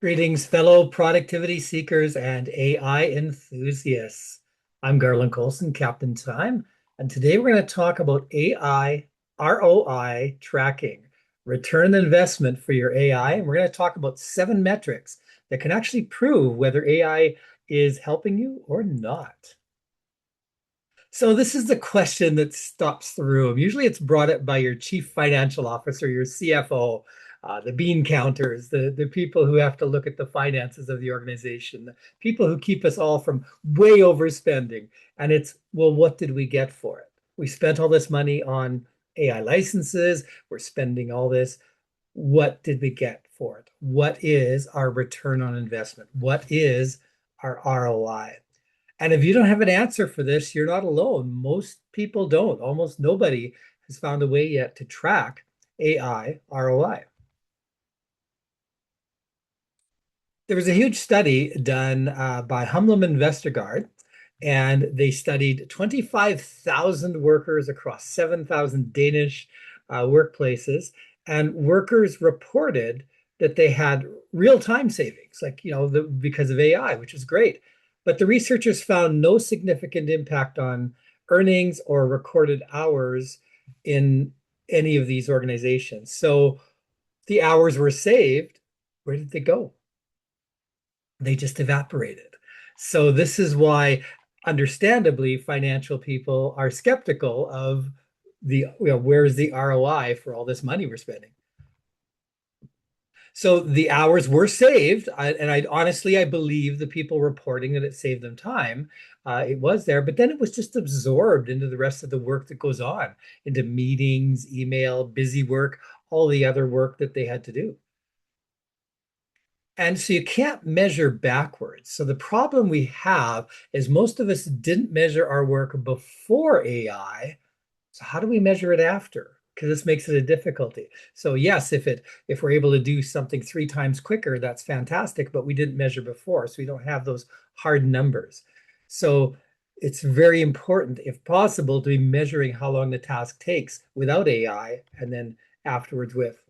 Greetings, fellow productivity seekers and AI enthusiasts. I'm Garland Coulson, Captain Time, and today we're going to talk about AI ROI tracking, return on investment for your AI. And we're going to talk about 7 metrics that can actually prove whether AI is helping you or not. So this is the question that stops the room. Usually it's brought up by your chief financial officer, your CFO, the bean counters, the people who have to look at the finances of the organization, the people who keep us all from way overspending. And it's, well, what did we get for it? We spent all this money on AI licenses. We're spending all this. What did we get for it? What is our return on investment? What is our ROI? And if you don't have an answer for this, you're not alone. Most people don't. Almost nobody has found a way yet to track AI ROI. There was a huge study done by Humlum and Vestergaard, and they studied 25,000 workers across 7,000 Danish workplaces, and workers reported that they had real-time savings, like, because of AI, which is great. But the researchers found no significant impact on earnings or recorded hours in any of these organizations. So the hours were saved. Where did they go? They just evaporated. So this is why, understandably, financial people are skeptical of where's the ROI for all this money we're spending. So the hours were saved, and I believe the people reporting that it saved them time. It was there, but then it was just absorbed into the rest of the work that goes on, into meetings, email, busy work, all the other work that they had to do. And so you can't measure backwards. So the problem we have is most of us didn't measure our work before AI. So how do we measure it after? Because this makes it a difficulty. So yes, if we're able to do something 3 times quicker, that's fantastic, but we didn't measure before, so we don't have those hard numbers. So it's very important, if possible, to be measuring how long the task takes without AI and then afterwards with.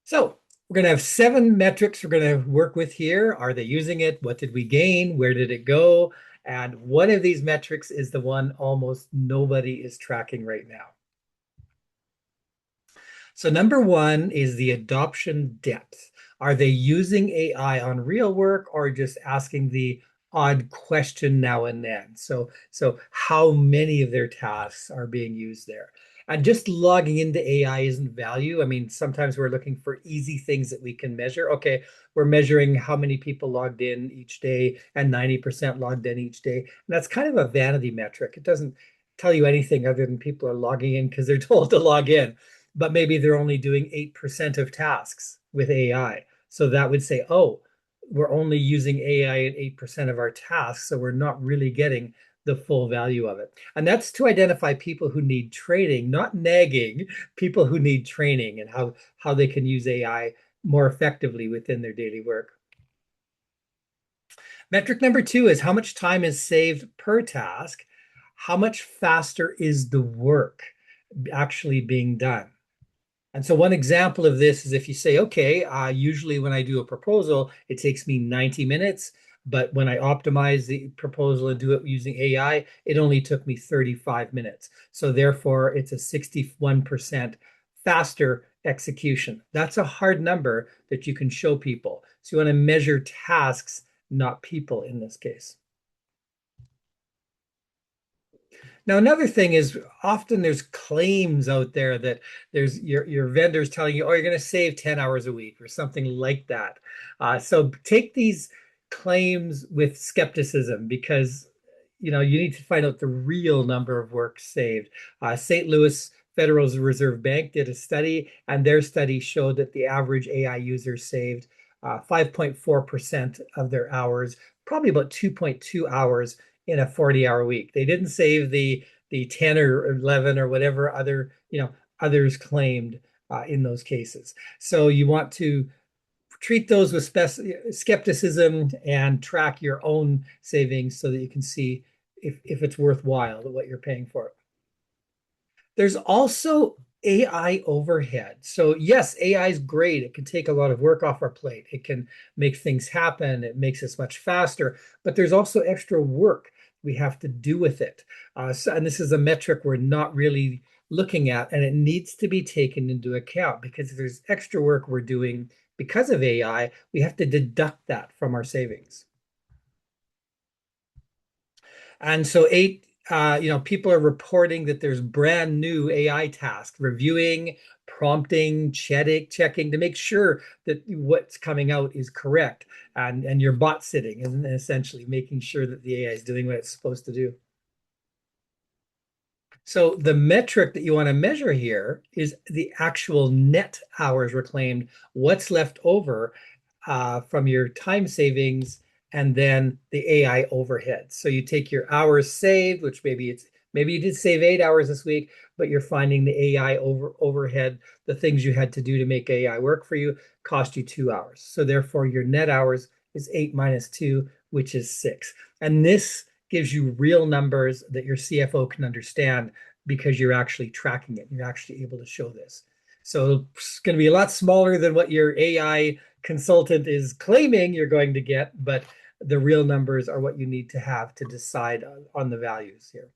So we're going to have 7 metrics we're going to work with here. Are they using it? What did we gain? Where did it go? And one of these metrics is the one almost nobody is tracking right now. So number one is the adoption depth. Are they using AI on real work or just asking the odd question now and then? So how many of their tasks are being used there? And just logging into AI isn't value. I mean, sometimes we're looking for easy things that we can measure. Okay, we're measuring how many people logged in each day and 90% logged in each day. And that's kind of a vanity metric. It doesn't tell you anything other than people are logging in because they're told to log in, but maybe they're only doing 8% of tasks with AI. So that would say, oh, we're only using AI in 8% of our tasks, so we're not really getting the full value of it. And that's to identify people who need training, not nagging, people who need training and how they can use AI more effectively within their daily work. Metric number 2 is how much time is saved per task. How much faster is the work actually being done? And so one example of this is if you say, okay, usually when I do a proposal, it takes me 90 minutes, but when I optimize the proposal and do it using AI, it only took me 35 minutes. So therefore, it's a 61% faster execution. That's a hard number that you can show people. So you want to measure tasks, not people in this case. Now, another thing is often there's claims out there that there's your vendors telling you, oh, you're going to save 10 hours a week or something like that. So take these claims with skepticism because you need to find out the real number of work saved. St. Louis Federal Reserve Bank did a study, and their study showed that the average AI user saved 5.4% of their hours, probably about 2.2 hours in a 40-hour week. They didn't save the 10 or 11 or whatever others claimed in those cases. So you want to treat those with skepticism and track your own savings so that you can see if it's worthwhile what you're paying for it. There's also AI overhead. So yes, AI is great. It can take a lot of work off our plate. It can make things happen. It makes us much faster, but there's also extra work we have to do with it. And this is a metric we're not really looking at, and it needs to be taken into account because if there's extra work we're doing because of AI, we have to deduct that from our savings. And so people are reporting that there's brand new AI tasks, reviewing, prompting, checking to make sure that what's coming out is correct. And you're bot sitting and essentially making sure that the AI is doing what it's supposed to do. So the metric that you want to measure here is the actual net hours reclaimed, what's left over from your time savings, and then the AI overhead. So you take your hours saved, which maybe you did save 8 hours this week, but you're finding the AI overhead, the things you had to do to make AI work for you, cost you 2 hours. So therefore, your net hours is 8 - 2, which is 6. And this gives you real numbers that your CFO can understand because you're actually tracking it. You're actually able to show this. So it's going to be a lot smaller than what your AI consultant is claiming you're going to get, but the real numbers are what you need to have to decide on the values here.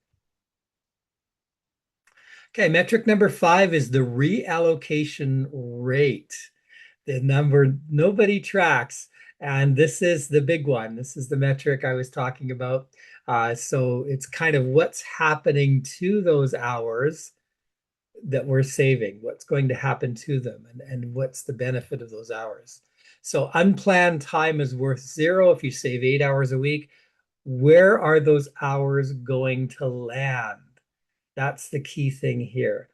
Okay, metric number 5 is the reallocation rate, the number nobody tracks. And this is the big one. This is the metric I was talking about. So it's kind of what's happening to those hours that we're saving, what's going to happen to them, and what's the benefit of those hours. So unplanned time is worth 0 if you save 8 hours a week. Where are those hours going to land? That's the key thing here.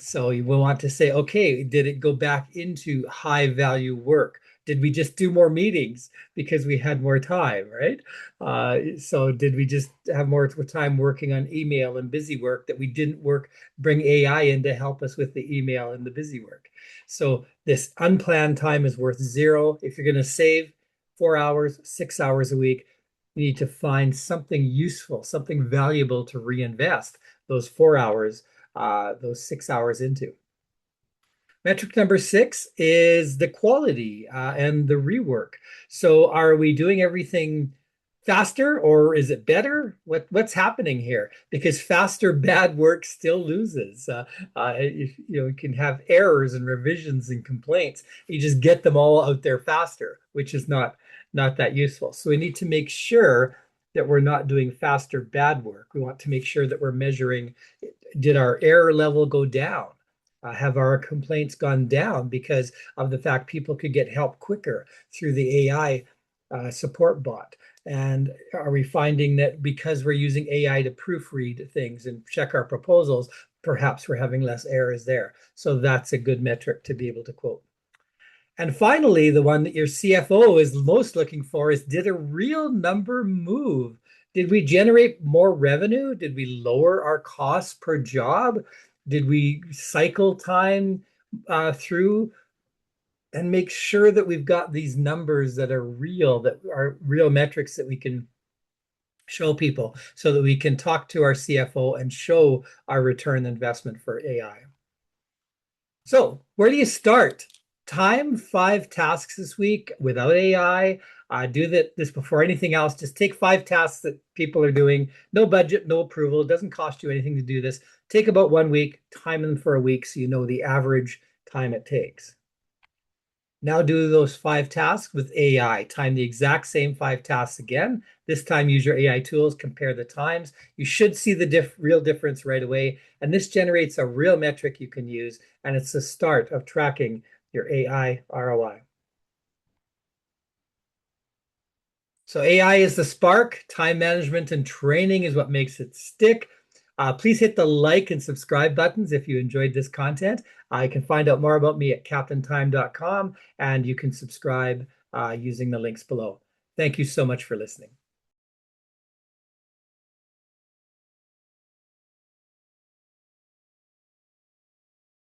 So you will want to say, okay, did it go back into high value work? Did we just do more meetings because we had more time, right? So did we just have more time working on email and busy work that we didn't bring AI in to help us with the email and the busy work? So this unplanned time is worth 0. If you're going to save 4 hours, 6 hours a week, you need to find something useful, something valuable to reinvest those 4 hours those 6 hours into. Metric number 6 is the quality and the rework. So are we doing everything faster or is it better? What's happening here? Because faster bad work still loses. You can have errors and revisions and complaints. You just get them all out there faster, which is not that useful. So we need to make sure that we're not doing faster bad work. We want to make sure that we're measuring, did our error level go down? Have our complaints gone down because of the fact people could get help quicker through the AI support bot? And are we finding that because we're using AI to proofread things and check our proposals, perhaps we're having less errors there? So that's a good metric to be able to quote. And finally, the one that your CFO is most looking for is, did a real number move? Did we generate more revenue? Did we lower our costs per job? Did we cycle time through and make sure that we've got these numbers that are real metrics that we can show people so that we can talk to our CFO and show our return investment for AI? So where do you start? Time 5 tasks this week without AI. Do this before anything else. Just take 5 tasks that people are doing. No budget, no approval. It doesn't cost you anything to do this. Take about 1 week, time them for a week so you know the average time it takes. Now do those 5 tasks with AI. Time the exact same 5 tasks again. This time use your AI tools, compare the times. You should see the real difference right away. And this generates a real metric you can use. And it's the start of tracking your AI ROI. So AI is the spark. Time management and training is what makes it stick. Please hit the like and subscribe buttons if you enjoyed this content. You can find out more about me at captaintime.com, and you can subscribe using the links below. Thank you so much for listening.